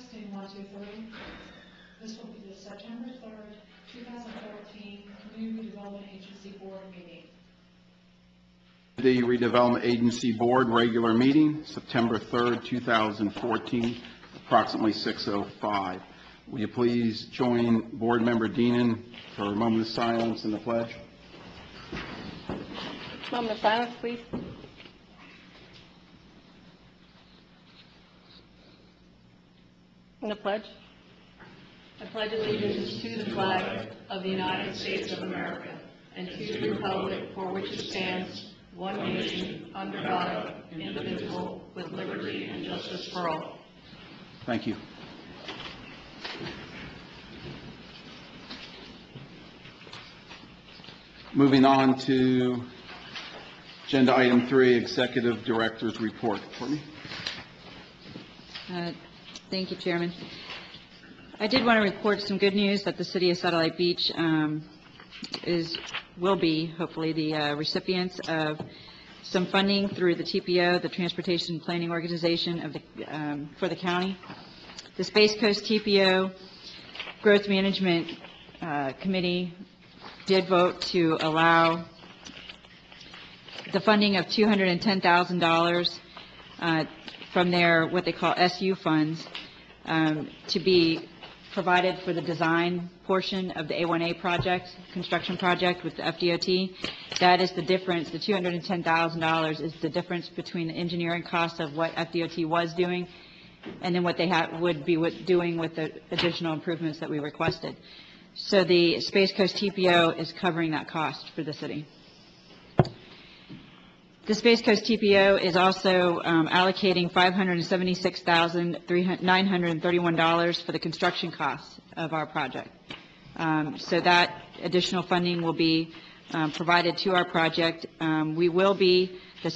testing 1, 2, 3. This will be the September 3rd, 2014 Community Redevelopment Agency Board meeting. The Redevelopment Agency Board regular meeting, September 3rd, 2014, approximately 6:05. Will you please join Board Member Deenan for a moment of silence and the pledge? Moment of silence, please. And the pledge. I pledge allegiance to the flag of the United States of America and to the republic for which it stands, one nation, under God, indivisible, with liberty and justice for all. Thank you. Moving on to agenda item 3, Executive Director's Report. Courtney? Thank you, Chairman. I did want to report some good news that the City of Satellite Beach will be, hopefully, the recipients of some funding through the TPO, the Transportation Planning Organization of for the county. The Space Coast TPO Growth Management Committee did vote to allow the funding of $210,000 from their, what they call SU funds, to be provided for the design portion of the A1A project, construction project with the FDOT. That is the difference. The $210,000 is the difference between the engineering cost of what FDOT was doing and then what they would be doing with the additional improvements that we requested. So the Space Coast TPO is covering that cost for the city. The Space Coast TPO is also allocating $576,931 for the construction costs of our project. So that additional funding will be provided to our project. We will be, the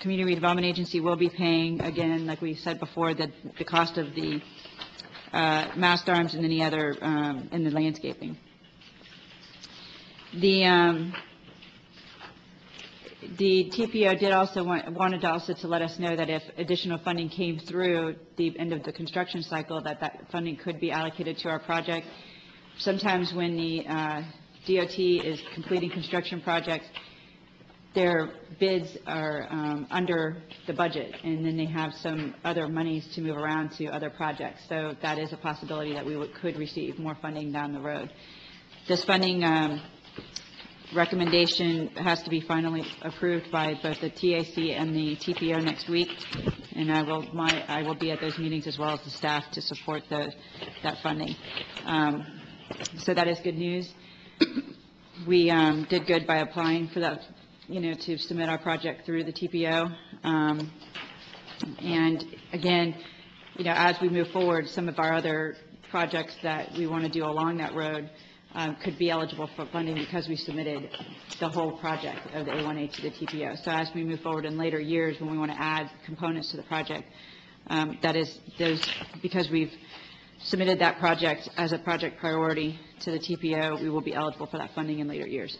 Community Redevelopment Agency will be paying, again, like we said before, the cost of the mast arms and any other in the landscaping. The TPO did also wanted also to let us know that if additional funding came through the end of the construction cycle, that funding could be allocated to our project. Sometimes when the DOT is completing construction projects, their bids are under the budget, and then they have some other monies to move around to other projects. So that is a possibility that we could receive more funding down the road. This funding recommendation has to be finally approved by both the TAC and the TPO next week, and I will be at those meetings as well as the staff to support that funding. So that is good news. We did good by applying for that, to submit our project through the TPO. And again, as we move forward, some of our other projects that we want to do along that road could be eligible for funding because we submitted the whole project of the A1A to the TPO. So as we move forward in later years when we want to add components to the project, that is because we've submitted that project as a project priority to the TPO, we will be eligible for that funding in later years.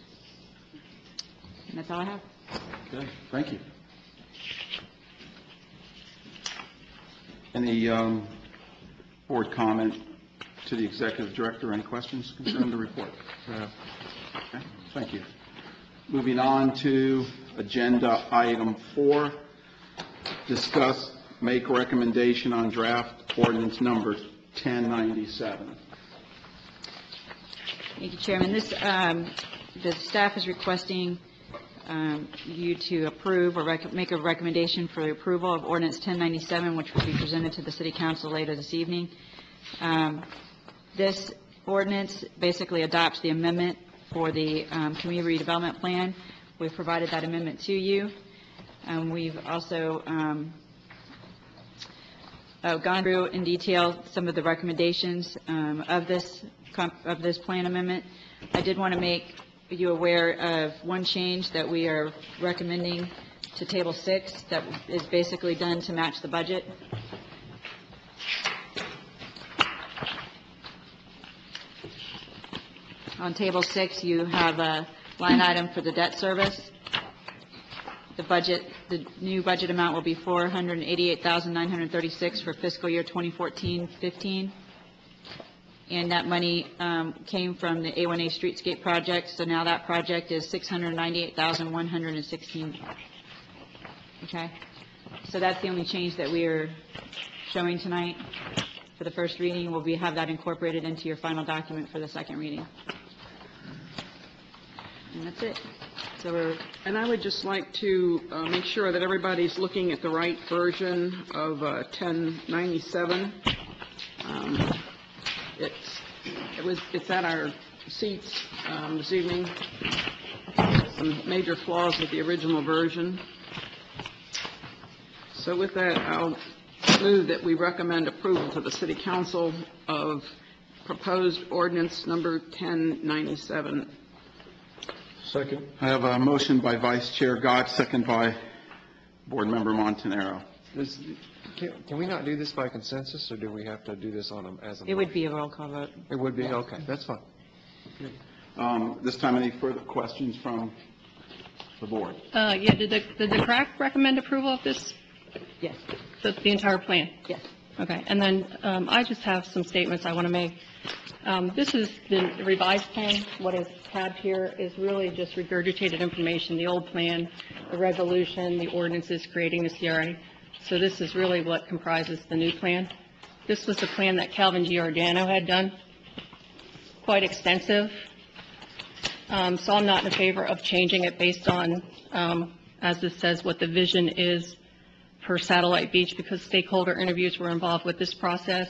And that's all I have. Okay, thank you. Any board comment to the Executive Director? Any questions concerning the report? Okay, thank you. Moving on to agenda item 4, discuss, make recommendation on draft ordinance number 1097. Thank you, Chairman. The staff is requesting you to approve or make a recommendation for the approval of ordinance 1097, which will be presented to the City Council later this evening. This ordinance basically adopts the amendment for the Community Redevelopment Plan. We've provided that amendment to you. We've also gone through in detail some of the recommendations of this plan amendment. I did want to make you aware of one change that we are recommending to Table 6 that is basically done to match the budget. On Table 6, you have a line item for the debt service. The the new budget amount will be $488,936 for fiscal year 2014-15. And that money came from the A1A Streetscape project, so now that project is $698,116. Okay? So that's the only change that we are showing tonight for the first reading. We'll have that incorporated into your final document for the second reading. And that's it. So And I would just like to make sure that everybody's looking at the right version of 1097. It's at our seats this evening. Some major flaws with the original version. So with that, I'll move that we recommend approval to the City Council of proposed ordinance number 1097. Second. I have a motion by Vice Chair Gott, second by Board Member Montanaro. Can we not do this by consensus, or do we have to do this as a... it would be a roll call vote. It would be? Okay, that's fine. This time, any further questions from the board? Yeah, did the CRAC recommend approval of this, Yes, the entire plan? yes. Okay, and then I just have some statements I want to make. This is the revised plan. What is tabbed here is really just regurgitated information, the old plan, the resolution, the ordinances creating the CRA. So this is really what comprises the new plan. This was the plan that Calvin Giordano had done, quite extensive. So I'm not in favor of changing it based on, as this says, what the vision is for Satellite Beach, because stakeholder interviews were involved with this process.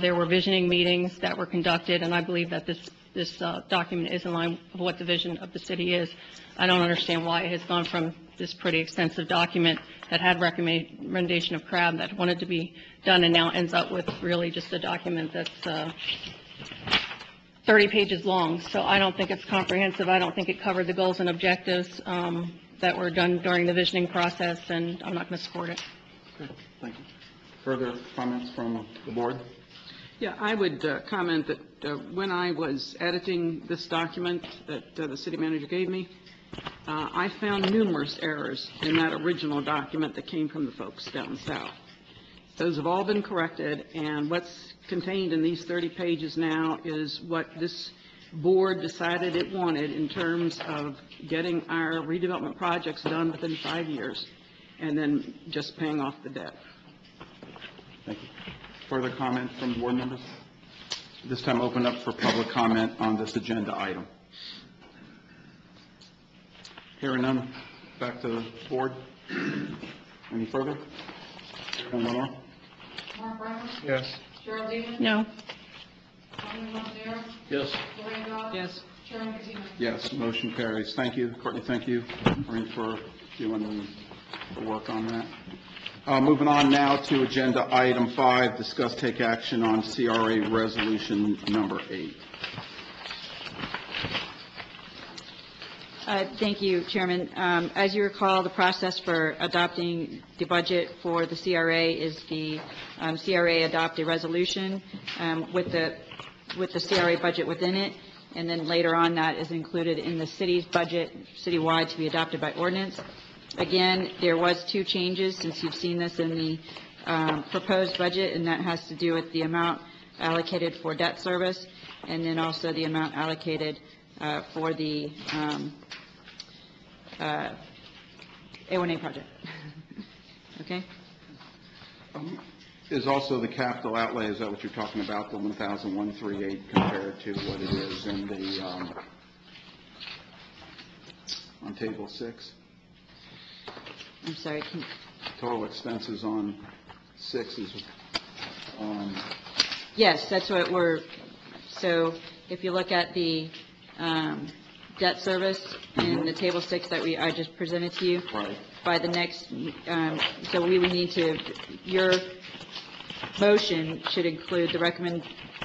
There were visioning meetings that were conducted, and I believe that this document is in line with what the vision of the city is. I don't understand why it has gone from this pretty extensive document that had recommendation of CRAB that wanted to be done and now ends up with really just a document that's 30 pages long. So I don't think it's comprehensive. I don't think it covered the goals and objectives that were done during the visioning process, and I'm not going to support it. Okay, thank you. Further comments from the board? Yeah, I would comment that when I was editing this document that the city manager gave me, I found numerous errors in that original document that came from the folks down south. Those have all been corrected, and what's contained in these 30 pages now is what this board decided it wanted in terms of getting our redevelopment projects done within 5 years, and then just paying off the debt. Thank you. Further comment from board members? This time open up for public comment on this agenda item. Hearing none, back to the board. Any further? Hearing none more? Mark Brennan? Yes. Gerald Lehman? No. Alderman Montanaro? Yes. Lorraine Dodd? Yes. Chairman Patino? Yes, motion carries. Thank you. Courtney, thank you, Maureen, for doing the work on that. Moving on now to agenda item 5, discuss take action on CRA resolution number 8. Thank you, Chairman. As you recall, the process for adopting the budget for the CRA is the CRA adopt a resolution with the CRA budget within it, and then later on that is included in the city's budget, citywide, to be adopted by ordinance. Again, there was 2 changes since you've seen this in the proposed budget, and that has to do with the amount allocated for debt service, and then also the amount allocated for the A1A project. Okay? Is also the capital outlay, is that what you're talking about, the 1,138 compared to what it is in the, on table 6? I'm sorry. Total expenses on 6 is, Yes, that's what so if you look at the debt service in the table 6 that I just presented to you, right. by the next, so we would need to, your motion should include the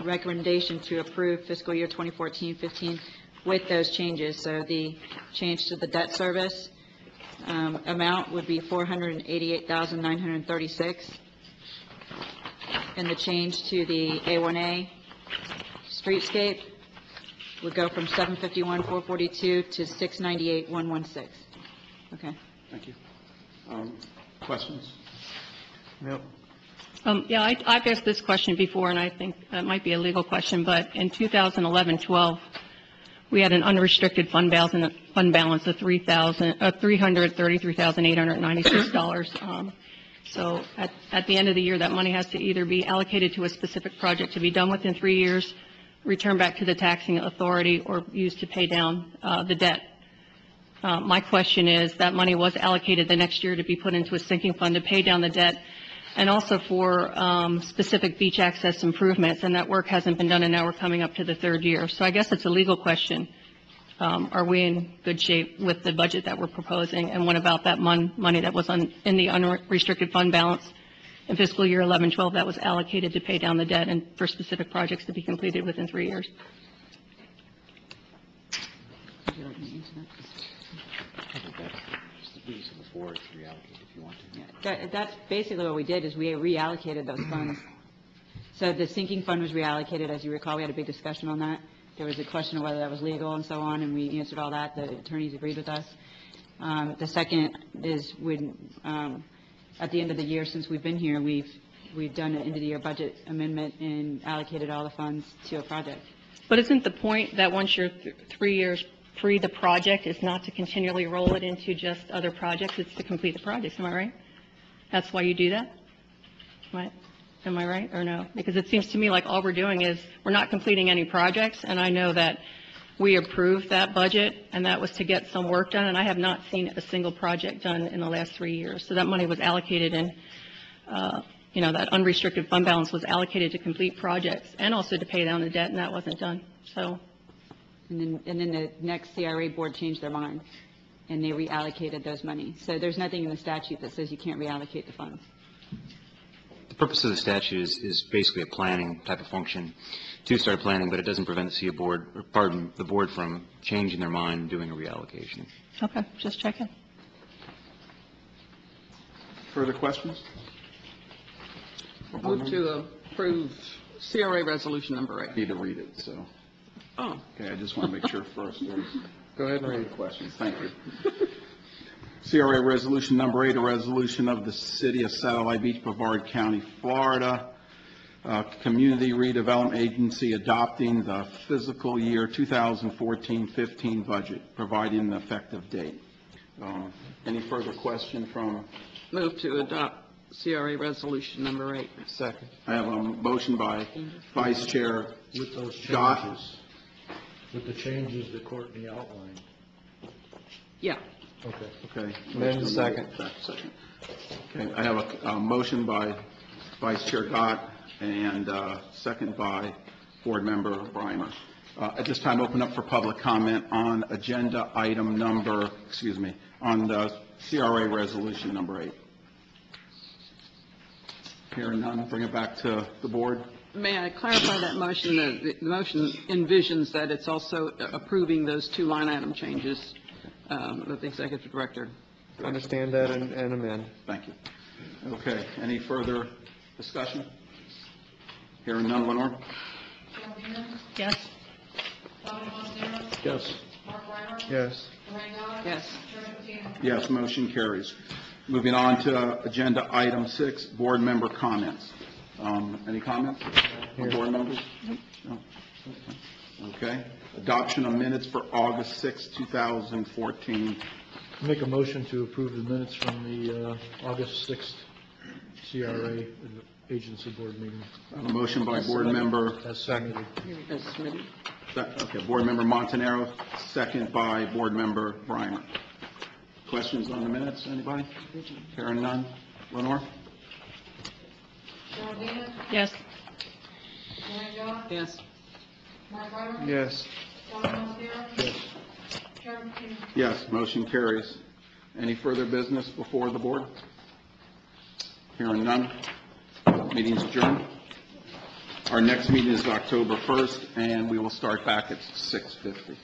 recommendation to approve fiscal year 2014-15 with those changes. So the change to the debt service amount would be $488,936, and the change to the A1A streetscape would go from $751,442 to $698,116. Okay. Thank you. Questions? Yep. Yeah, I've asked this question before, and I think that might be a legal question, but in 2011-12, we had an unrestricted fund balance of $333,896. So at the end of the year, that money has to either be allocated to a specific project to be done within 3 years, return back to the taxing authority, or used to pay down the debt. My question is, that money was allocated the next year to be put into a sinking fund to pay down the debt, and also for specific beach access improvements, and that work hasn't been done, and now we're coming up to the third year. So I guess it's a legal question. Are we in good shape with the budget that we're proposing? And what about that money that was in the unrestricted fund balance in fiscal year 11-12 that was allocated to pay down the debt and for specific projects to be completed within 3 years? That's basically what we did, is we reallocated those funds. So the sinking fund was reallocated, as you recall, we had a big discussion on that. There was a question of whether that was legal and so on, and we answered all that. The attorneys agreed with us. The second is when, at the end of the year, since we've been here, we've done an end-of-the-year budget amendment and allocated all the funds to a project. But isn't the point that once you're 3 years pre the project, is not to continually roll it into just other projects, it's to complete the projects, am I right? That's why you do that? Right? Am I right or no? Because it seems to me like all we're doing is, we're not completing any projects, and I know that we approved that budget, and that was to get some work done, and I have not seen a single project done in the last 3 years. So that money was allocated, and, that unrestricted fund balance was allocated to complete projects and also to pay down the debt, and that wasn't done. So, And then the next CRA board changed their mind, and they reallocated those monies. So there's nothing in the statute that says you can't reallocate the funds. The purpose of the statute is basically a planning type of function to start planning, but it doesn't prevent the the board from changing their mind and doing a reallocation. okay, just checking. Further questions? Move to approve CRA resolution number 8. Need to read it, so, Oh, okay, I just want to make sure first. Go ahead and read. Questions, thank you. CRA Resolution Number 8, a resolution of the City of Satellite Beach, Brevard County, Florida, Community Redevelopment Agency adopting the fiscal year 2014-15 budget, providing an effective date. Any further question from? move to adopt CRA resolution number 8. Second. I have a motion by Vice Chair With those Scott. changes, with the changes that Courtney outlined. Yeah. Okay. Okay. Then second. Second. Okay, I have a motion by Vice Chair Gott and second by Board Member Brimer. At this time, open up for public comment on agenda item number, on the CRA resolution number 8. Hearing none, bring it back to the board. May I clarify that motion? The motion envisions that it's also approving those 2 line item changes that the executive director. Understand that and amend. Thank you. Okay, any further discussion? Hearing none, Lenore? Carol Nero, Yes. Donna Montanaro, Yes. Mark Weimer, Yes. Lorraine Dodd. Yes. Joe Patino. Yes, motion carries. Moving on to agenda item 6, board member comments. Any comments from board members? No? Okay. Adoption of minutes for August 6, 2014. Make a motion to approve the minutes from the August 6th CRA agency board meeting. A motion by board member, As submitted. As submitted. board member Montanaro, second by board member Brimer. Questions on the minutes, anybody? Hearing none. Lenore? Carol Nero, Yes. Lorraine Dodd, Yes. Mark Weimer, Yes. Donna Montanaro, Yes. Joe Patino. Yes, motion carries. Any further business before the board? Hearing none. Meeting's adjourned. Our next meeting is October 1st, and we will start back at 6:50.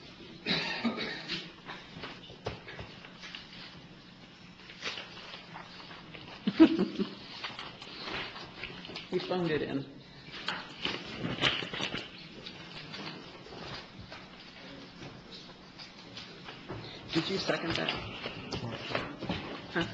We phoned it in. Did you second that? Huh?